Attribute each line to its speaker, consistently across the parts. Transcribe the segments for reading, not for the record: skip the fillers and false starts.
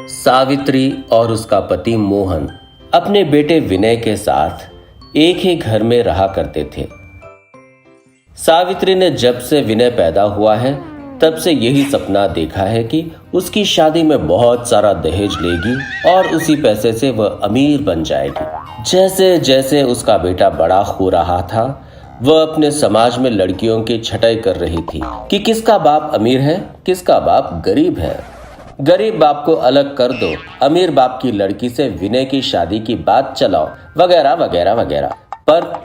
Speaker 1: सावित्री और उसका पति मोहन अपने बेटे विनय के साथ एक ही घर में रहा करते थे। सावित्री ने जब से विनय पैदा हुआ है तब से यही सपना देखा है कि उसकी शादी में बहुत सारा दहेज लेगी और उसी पैसे से वह अमीर बन जाएगी। जैसे जैसे उसका बेटा बड़ा हो रहा था वह अपने समाज में लड़कियों की छटाई कर रही थी कि किसका बाप अमीर है, किसका बाप गरीब है। गरीब बाप को अलग कर दो, अमीर बाप की लड़की से विनय की शादी की बात चलाओ, वगैरह वगैरह वगैरह। पर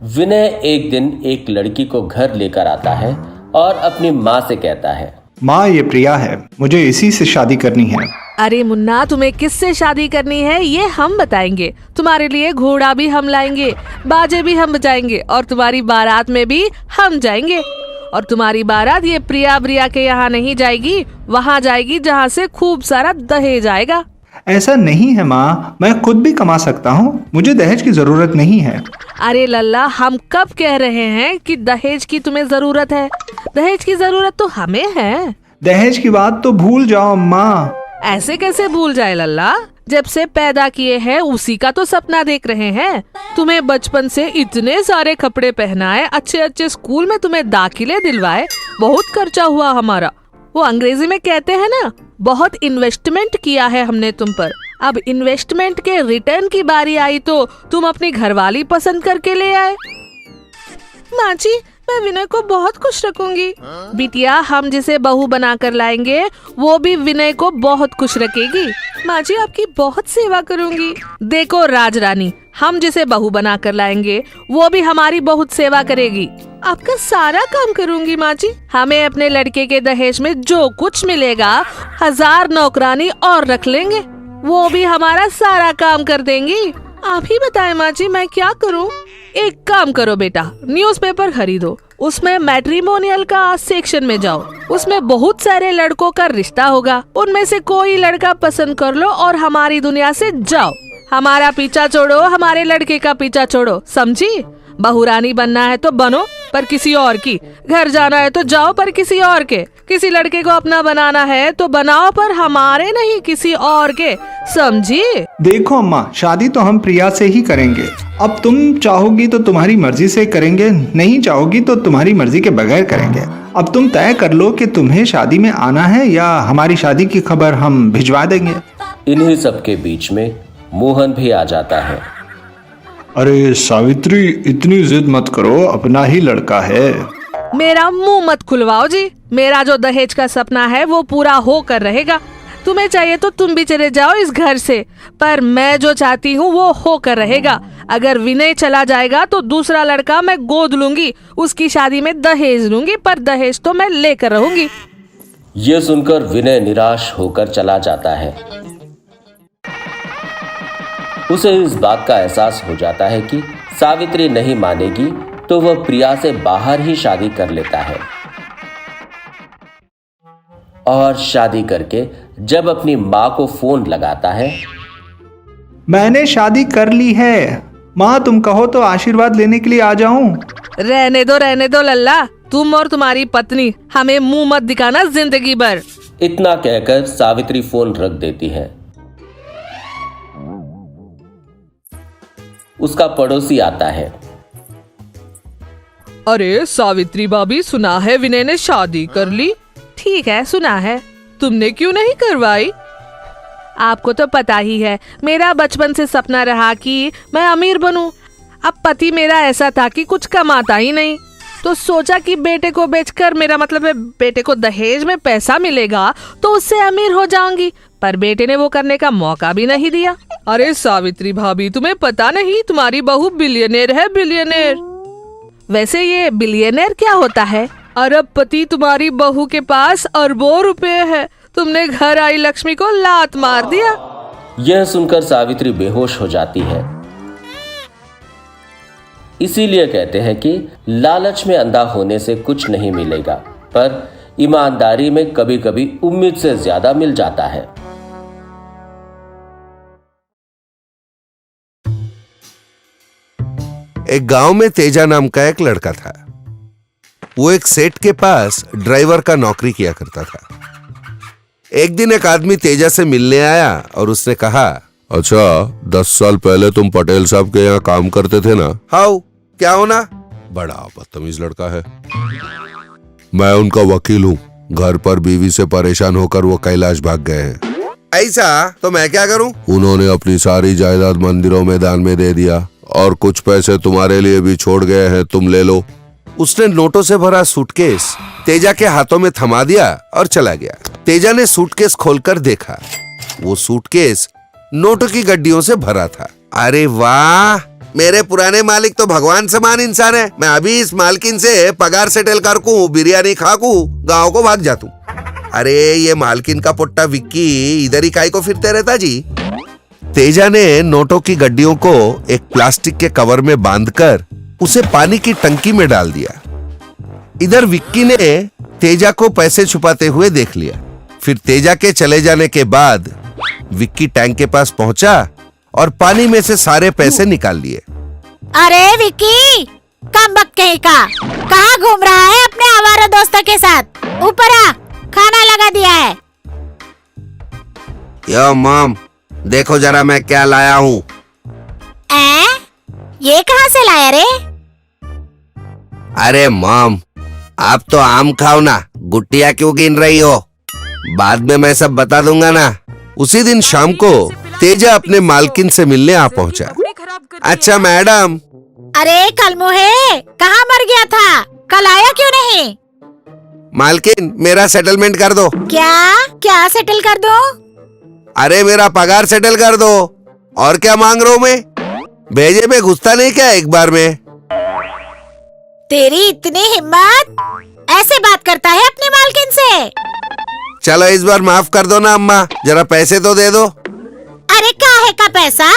Speaker 1: विनय एक दिन एक लड़की को घर लेकर आता है और अपनी माँ से कहता है,
Speaker 2: माँ ये प्रिया है, मुझे इसी से शादी करनी है।
Speaker 3: अरे मुन्ना, तुम्हें किससे शादी करनी है ये हम बताएंगे। तुम्हारे लिए घोड़ा भी हम लाएंगे, बाजे भी हम बजाएंगे और तुम्हारी बारात में भी हम जाएंगे। और तुम्हारी बारात ये प्रिया के यहाँ नहीं जाएगी, वहाँ जाएगी जहाँ से खूब सारा दहेज आएगा।
Speaker 2: ऐसा नहीं है माँ, मैं खुद भी कमा सकता हूँ, मुझे दहेज की जरूरत नहीं है।
Speaker 3: अरे लल्ला, हम कब कह रहे हैं कि दहेज की तुम्हें जरूरत है? दहेज की जरूरत तो हमें है।
Speaker 2: दहेज की बात तो भूल जाओ माँ।
Speaker 3: ऐसे कैसे भूल जाए लल्ला? जब से पैदा किए हैं उसी का तो सपना देख रहे हैं। तुम्हें बचपन से इतने सारे कपड़े पहनाए, अच्छे अच्छे स्कूल में तुम्हें दाखिले दिलवाए, बहुत खर्चा हुआ हमारा। वो अंग्रेजी में कहते हैं ना, बहुत इन्वेस्टमेंट किया है हमने तुम पर। अब इन्वेस्टमेंट के रिटर्न की बारी आई तो तुम अपनी घरवाली पसंद करके ले आए। माँ जी, मैं विनय को बहुत खुश रखूंगी। बिटिया, हम जिसे बहू बनाकर लाएंगे वो भी विनय को बहुत खुश रखेगी। माँ जी, आपकी बहुत सेवा करूंगी। देखो राजरानी, हम जिसे बहू बनाकर लाएंगे वो भी हमारी बहुत सेवा करेगी। आपका सारा काम करूंगी माँ जी। हमें अपने लड़के के दहेज में जो कुछ मिलेगा 1000 नौकरानी और रख लेंगे, वो भी हमारा सारा काम कर देंगी। आप ही बताएं माँ जी, मैं क्या करूँ? एक काम करो बेटा, न्यूज़पेपर खरीदो, उसमें मैट्रिमोनियल का सेक्शन में जाओ, उसमें बहुत सारे लड़कों का रिश्ता होगा, उनमें से कोई लड़का पसंद कर लो और हमारी दुनिया से जाओ। हमारा पीछा छोड़ो, हमारे लड़के का पीछा छोड़ो, समझी? बहुरानी बनना है तो बनो, पर किसी और की। घर जाना है तो जाओ, पर किसी और के। किसी लड़के को अपना बनाना है तो बनाओ, पर हमारे नहीं, किसी और के, समझी?
Speaker 2: देखो अम्मा, शादी तो हम प्रिया से ही करेंगे। अब तुम चाहोगी तो तुम्हारी मर्जी से करेंगे, नहीं चाहोगी तो तुम्हारी मर्जी के बगैर करेंगे। अब तुम तय कर लो कि तुम्हें शादी में आना है या हमारी शादी की खबर हम भिजवा देंगे।
Speaker 1: इन्हीं सब के बीच में मोहन भी आ जाता है।
Speaker 2: अरे सावित्री, इतनी जिद मत करो, अपना ही लड़का है।
Speaker 3: मेरा मुंह मत खुलवाओ जी। मेरा जो दहेज का सपना है वो पूरा होकर रहेगा। तुम्हें चाहिए तो तुम भी चले जाओ इस घर से, पर मैं जो चाहती हूँ वो होकर रहेगा। अगर विनय चला जाएगा तो दूसरा लड़का मैं गोद लूंगी, उसकी शादी में दहेज लूंगी, पर दहेज तो मैं लेकर रहूंगी।
Speaker 1: यह सुनकर विनय निराश होकर चला जाता है। उसे इस बात का एहसास हो जाता है कि सावित्री नहीं मानेगी तो वह प्रिया से बाहर ही शादी कर लेता है। और शादी करके जब अपनी माँ को फोन लगाता है,
Speaker 2: मैंने शादी कर ली है माँ, तुम कहो तो आशीर्वाद लेने के लिए आ जाऊं।
Speaker 3: रहने दो लल्ला, तुम और तुम्हारी पत्नी हमें मुंह मत दिखाना जिंदगी भर।
Speaker 1: इतना कहकर सावित्री फोन रख देती है। उसका पड़ोसी आता है।
Speaker 3: अरे सावित्री भाभी, सुना है विनय ने शादी कर ली। ठीक है, सुना है, तुमने क्यों नहीं करवाई? आपको तो पता ही है, मेरा बचपन से सपना रहा कि मैं अमीर बनूं। अब पति मेरा ऐसा था कि कुछ कमाता ही नहीं, तो सोचा कि बेटे को बेचकर, मेरा मतलब है बेटे को दहेज में पैसा मिलेगा तो उससे अमीर हो जाऊंगी। पर बेटे ने वो करने का मौका भी नहीं दिया। अरे सावित्री भाभी, तुम्हें पता नहीं, तुम्हारी बहू बिलियनेर है, बिलियनेर। वैसे ये बिलियनेर क्या होता है? अरबपति तुम्हारी बहू के पास अरबों रुपए है, तुमने घर आई लक्ष्मी को लात मार दिया।
Speaker 1: यह सुनकर सावित्री बेहोश हो जाती है। इसीलिए कहते हैं कि लालच में अंधा होने से कुछ नहीं मिलेगा, पर ईमानदारी में कभी कभी उम्मीद से ज्यादा मिल जाता है।
Speaker 4: एक गांव में तेजा नाम का एक लड़का था। वो एक सेठ के पास ड्राइवर का नौकरी किया करता था। एक दिन एक आदमी तेजा से मिलने आया और उसने कहा, अच्छा 10 साल पहले तुम पटेल साहब के यहाँ काम करते थे ना? हाउ, क्या होना? बड़ा बदतमीज लड़का है। मैं उनका वकील हूँ। घर पर बीवी से परेशान होकर वो कैलाश भाग गए हैं। ऐसा? तो मैं क्या करूँ? उन्होंने अपनी सारी जायदाद मंदिरों में दान में दे दिया और कुछ पैसे तुम्हारे लिए भी छोड़ गए हैं, तुम ले लो। उसने नोटों से भरा सूटकेस तेजा के हाथों में थमा दिया और चला गया। तेजा ने सूटकेस खोलकर देखा। वो सूटकेस नोटों की गड्डियों से भरा था। अरे वाह, मेरे पुराने मालिक तो भगवान समान इंसान है। मैं अभी इस मालकिन से पगार सेटल कर कूं, बिरयानी खा कूं, गाँव को भाग जातू। अरे ये मालकिन का पुट्टा विक्की इधर ही काय को फिरते रहता जी। तेजा ने नोटों की गड्डियों को एक प्लास्टिक के कवर में बांधकर उसे पानी की टंकी में डाल दिया। इधर विक्की ने तेजा को पैसे छुपाते हुए देख लिया। फिर तेजा के चले जाने के बाद विक्की टैंक के पास पहुंचा और पानी में से सारे पैसे निकाल लिए।
Speaker 5: अरे विक्की, कमबख्त कहीं का, कहाँ घूम रहा है अपने आवारा दोस्तों के साथ? ऊपर आ, खाना लगा दिया है।
Speaker 4: यो मॉम, देखो जरा मैं क्या लाया हूँ।
Speaker 5: ये कहाँ से लाया रे?
Speaker 4: अरे मॉम, आप तो आम खाओ ना, गुट्टियाँ क्यों गिन रही हो? बाद में मैं सब बता दूंगा ना। उसी दिन शाम को तेजा अपने मालकिन से मिलने आ पहुंचा। अच्छा मैडम।
Speaker 5: अरे कल मुहे, कहाँ मर गया था? कल आया क्यों नहीं?
Speaker 4: मालकिन, मेरा सेटलमेंट कर दो।
Speaker 5: क्या सेटल कर दो?
Speaker 4: अरे मेरा पगार सेटल कर दो। और क्या मांग रहा हूँ मैं? भेजे में घुसता नहीं क्या एक बार में?
Speaker 5: तेरी इतनी हिम्मत, ऐसे बात करता है अपनी मालकिन से?
Speaker 4: चलो इस बार माफ कर दो ना अम्मा, जरा पैसे तो दे दो।
Speaker 5: अरे काहे का पैसा?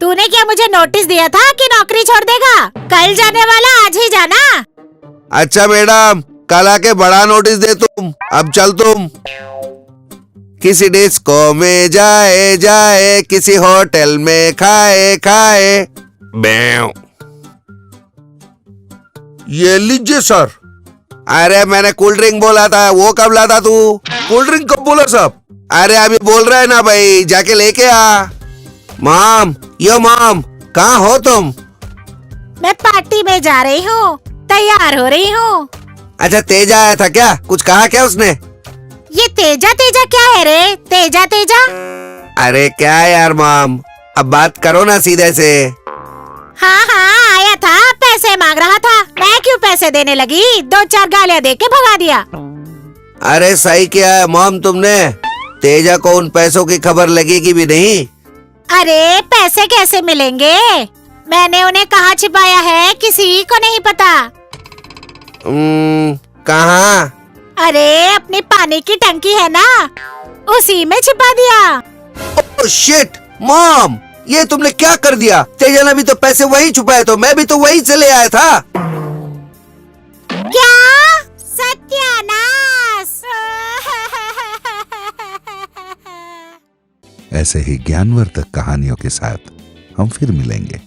Speaker 5: तूने क्या मुझे नोटिस दिया था कि नौकरी छोड़ देगा? कल जाने वाला आज ही जाना।
Speaker 4: अच्छा मैडम, कल आके बड़ा नोटिस दे तुम। अब चल तुम। किसी डिस्को में जाए जाए, किसी होटल में खाए खाए। बैं। ये लीजिए सर। अरे मैंने कोल्ड ड्रिंक बोला था, वो कब लाता तू? कोल्ड ड्रिंक कब बोला साहब? अरे अभी बोल रहा है ना भाई, जाके लेके आ। मॉम, यो मॉम, कहाँ हो तुम?
Speaker 5: मैं पार्टी में जा रही हूँ, तैयार हो रही हूँ।
Speaker 4: अच्छा तेजा आया था क्या? कुछ कहा क्या उसने?
Speaker 5: ये तेजा तेजा क्या है रे? तेजा तेजा?
Speaker 4: अरे क्या यार मॉम, अब बात करो ना सीधे से।
Speaker 5: हाँ आया था, पैसे मांग रहा था। मैं क्यों पैसे देने लगी? 2-4 गालियाँ दे के भगा दिया।
Speaker 4: अरे सही किया है मॉम तुमने। तेजा को उन पैसों की खबर लगेगी भी नहीं।
Speaker 5: अरे पैसे कैसे मिलेंगे? मैंने उन्हें कहाँ छिपाया है किसी को नहीं पता।
Speaker 4: कहाँ?
Speaker 5: अरे अपनी पानी की टंकी है ना, उसी में छिपा दिया।
Speaker 4: ओह शिट मॉम, ये तुमने क्या कर दिया? तेजा ने भी तो पैसे वही छुपाए, तो मैं भी तो वही से ले आया था।
Speaker 5: क्या? सत्यानाश!
Speaker 6: ऐसे ही ज्ञानवर्धक कहानियों के साथ हम फिर मिलेंगे।